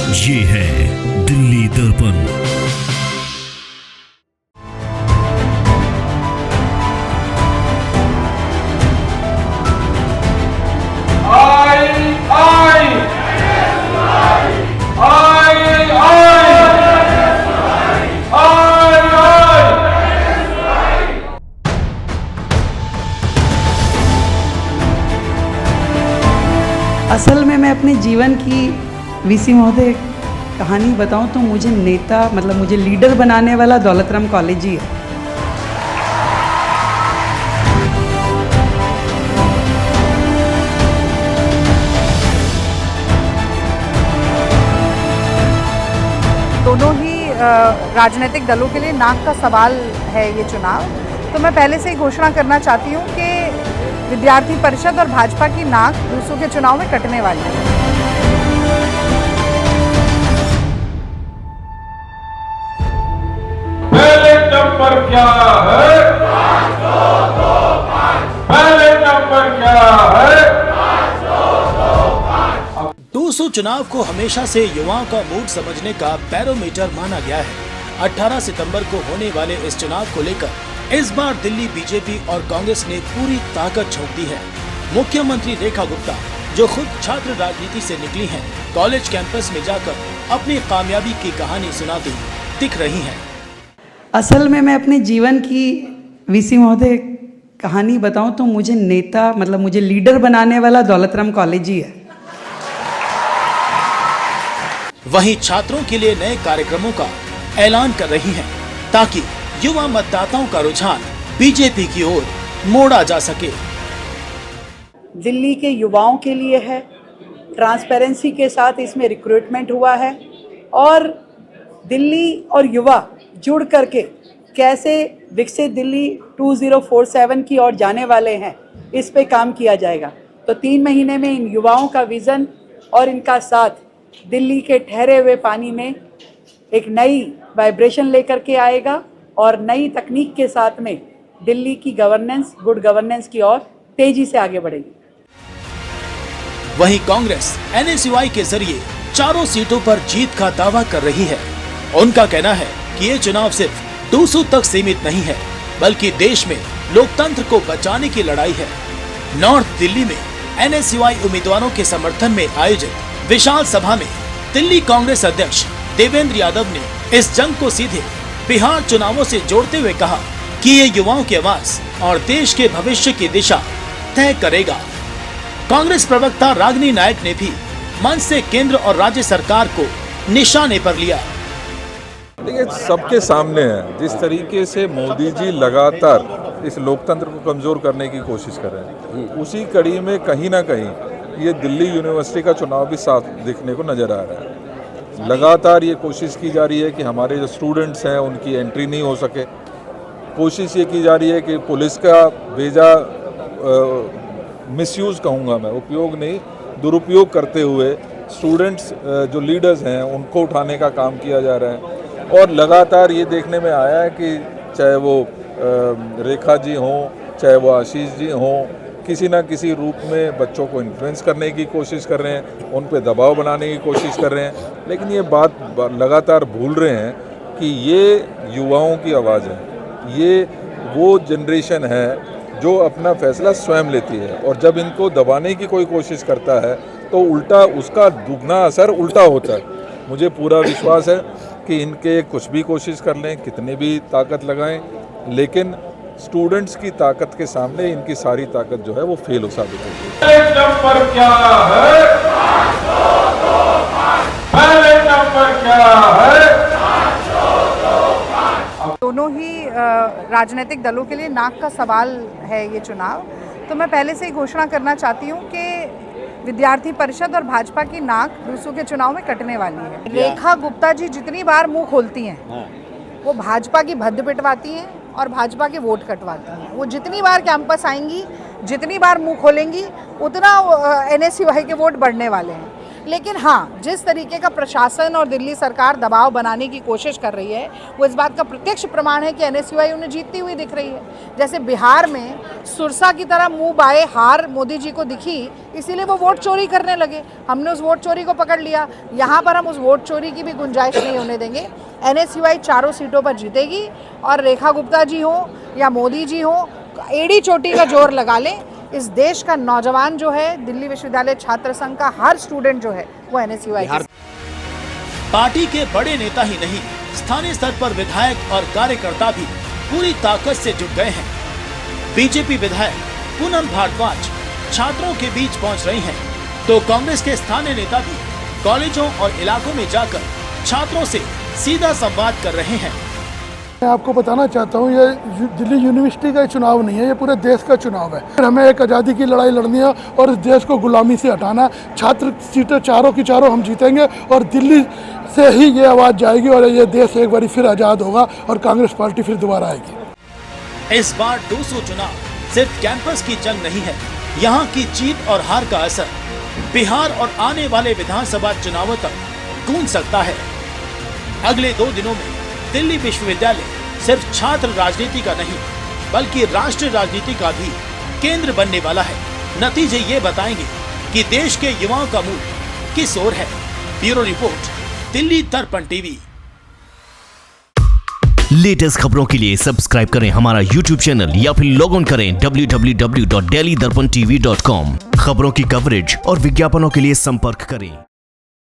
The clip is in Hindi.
ये है दिल्ली दर्पण। असल में मैं अपने जीवन की वीसी महोदय कहानी बताऊं तो मुझे नेता मतलब मुझे लीडर बनाने वाला दौलतराम कॉलेज ही है। दोनों ही राजनीतिक दलों के लिए नाक का सवाल है ये चुनाव। तो मैं पहले से ही घोषणा करना चाहती हूँ कि विद्यार्थी परिषद और भाजपा की नाक दूसरों के चुनाव में कटने वाली है। बैलेट नंबर क्या है? 5-2-2-5। बैलेट नंबर क्या है? 5-2-2-5। 200 चुनाव को हमेशा से युवाओं का मूड समझने का बैरोमीटर माना गया है। 18 सितंबर को होने वाले इस चुनाव को लेकर इस बार दिल्ली बीजेपी और कांग्रेस ने पूरी ताकत झोंक दी है। मुख्यमंत्री रेखा गुप्ता, जो खुद छात्र राजनीति से निकली हैं, कॉलेज कैंपस में जाकर अपनी कामयाबी की कहानी सुनाती दिख रही हैं। असल में मैं अपने जीवन की वीसी महोदय कहानी बताऊं तो मुझे नेता मतलब मुझे लीडर बनाने वाला दौलतराम कॉलेज ही है। वहीं छात्रों के लिए नए कार्यक्रमों का ऐलान कर रही हैं, ताकि युवा मतदाताओं का रुझान बीजेपी की ओर मोड़ा जा सके। दिल्ली के युवाओं के लिए है, ट्रांसपेरेंसी के साथ इसमें रिक्रूटमेंट हुआ है और दिल्ली और युवा जुड़ करके कैसे विकसित दिल्ली 2047 की ओर जाने वाले हैं, इस पे काम किया जाएगा। तो 3 महीने में इन युवाओं का विज़न और इनका साथ दिल्ली के ठहरे हुए पानी में एक नई वाइब्रेशन लेकर के आएगा और नई तकनीक के साथ में दिल्ली की गवर्नेंस, गुड गवर्नेंस की ओर तेजी से आगे बढ़ेगी। वहीं कांग्रेस NSUI के जरिए 4 सीटों पर जीत का दावा कर रही है। उनका कहना है कि ये चुनाव सिर्फ 200 तक सीमित नहीं है, बल्कि देश में लोकतंत्र को बचाने की लड़ाई है। नॉर्थ दिल्ली में NSUI उम्मीदवारों के समर्थन में आयोजित विशाल सभा में दिल्ली कांग्रेस अध्यक्ष देवेंद्र यादव ने इस जंग को सीधे बिहार चुनावों से जोड़ते हुए कहा कि ये युवाओं की आवाज और देश के भविष्य की दिशा तय करेगा। कांग्रेस प्रवक्ता रागिनी नायक ने भी मंच से केंद्र और राज्य सरकार को निशाने पर लिया। देखिए, सबके सामने है जिस तरीके से मोदी जी लगातार इस लोकतंत्र को कमजोर करने की कोशिश कर रहे हैं, उसी कड़ी में कहीं ना कहीं ये दिल्ली यूनिवर्सिटी का चुनाव भी साफ दिखने को नजर आ रहा है। लगातार ये कोशिश की जा रही है कि हमारे जो स्टूडेंट्स हैं उनकी एंट्री नहीं हो सके। कोशिश ये की जा रही है कि पुलिस का बेजा मिसयूज़ कहूँगा मैं, उपयोग नहीं, दुरुपयोग करते हुए स्टूडेंट्स जो लीडर्स हैं उनको उठाने का काम किया जा रहा है। और लगातार ये देखने में आया है कि चाहे वो रेखा जी हों, चाहे वो आशीष जी हों, किसी ना किसी रूप में बच्चों को इन्फ्लुएंस करने की कोशिश कर रहे हैं, उन पे दबाव बनाने की कोशिश कर रहे हैं। लेकिन ये बात लगातार भूल रहे हैं कि ये युवाओं की आवाज़ है, ये वो जनरेशन है जो अपना फैसला स्वयं लेती है, और जब इनको दबाने की कोई कोशिश करता है तो उल्टा उसका दुगना असर उल्टा होता है। मुझे पूरा विश्वास है कि इनके कुछ भी कोशिश कर लें, कितनी भी ताकत लगाएं, लेकिन स्टूडेंट्स की ताकत के सामने इनकी सारी ताकत जो है वो फेल हो साबित होगी। बैलेट नंबर क्या है? 5-2-2-5। बैलेट नंबर क्या है? 5-2-2-5। दोनों ही राजनीतिक दलों के लिए नाक का सवाल है ये चुनाव। तो मैं पहले से ही घोषणा करना चाहती हूँ कि विद्यार्थी परिषद और भाजपा की नाक दूसरों के चुनाव में कटने वाली है। रेखा गुप्ता जी जितनी बार मुंह खोलती हैं, वो भाजपा की भद्द पिटवाती हैं और भाजपा के वोट कटवाती हैं। वो जितनी बार कैंपस आएंगी, जितनी बार मुंह खोलेंगी, उतना NSUI के वोट बढ़ने वाले हैं। लेकिन हाँ, जिस तरीके का प्रशासन और दिल्ली सरकार दबाव बनाने की कोशिश कर रही है वो इस बात का प्रत्यक्ष प्रमाण है कि NSUI उन्हें जीतती हुई दिख रही है। जैसे बिहार में सुरसा की तरह मुंह बाए हार मोदी जी को दिखी, इसीलिए वो वोट चोरी करने लगे। हमने उस वोट चोरी को पकड़ लिया। यहाँ पर हम उस वोट चोरी की भी गुंजाइश नहीं होने देंगे। NSUI चारों सीटों पर जीतेगी और रेखा गुप्ता जी हो या मोदी जी हो, एड़ी चोटी का जोर लगा लें। इस देश का नौजवान जो है, दिल्ली विश्वविद्यालय छात्र संघ का हर स्टूडेंट जो है वो NSUI के पार्टी के बड़े नेता ही नहीं, स्थानीय स्तर पर विधायक और कार्यकर्ता भी पूरी ताकत से जुट गए हैं। बीजेपी विधायक पूनम भारद्वाज छात्रों के बीच पहुंच रही हैं, तो कांग्रेस के स्थानीय नेता भी कॉलेजों और इलाकों में जाकर छात्रों से सीधा संवाद कर रहे हैं। मैं आपको बताना चाहता हूँ, ये दिल्ली यूनिवर्सिटी का चुनाव नहीं है, ये पूरे देश का चुनाव है। हमें एक आज़ादी की लड़ाई लड़नी है और इस देश को गुलामी से हटाना है। छात्र सीटें चारों की चारों हम जीतेंगे और दिल्ली से ही ये आवाज़ जाएगी और ये देश एक बार फिर आज़ाद होगा और कांग्रेस पार्टी फिर दोबारा आएगी। इस बार 200 चुनाव सिर्फ कैंपस की जंग नहीं है, यहाँ की जीत और हार का असर बिहार और आने वाले विधानसभा चुनावों तक गूंज सकता है। अगले 2 दिनों में दिल्ली विश्वविद्यालय सिर्फ छात्र राजनीति का नहीं बल्कि राष्ट्रीय राजनीति का भी केंद्र बनने वाला है। नतीजे ये बताएंगे कि देश के युवाओं का मूड किस ओर है। ब्यूरो रिपोर्ट, दिल्ली दर्पण टीवी। लेटेस्ट खबरों के लिए सब्सक्राइब करें हमारा YouTube चैनल या फिर लॉग ऑन करें www.delhidarpantv.com। खबरों की कवरेज और विज्ञापनों के लिए संपर्क करें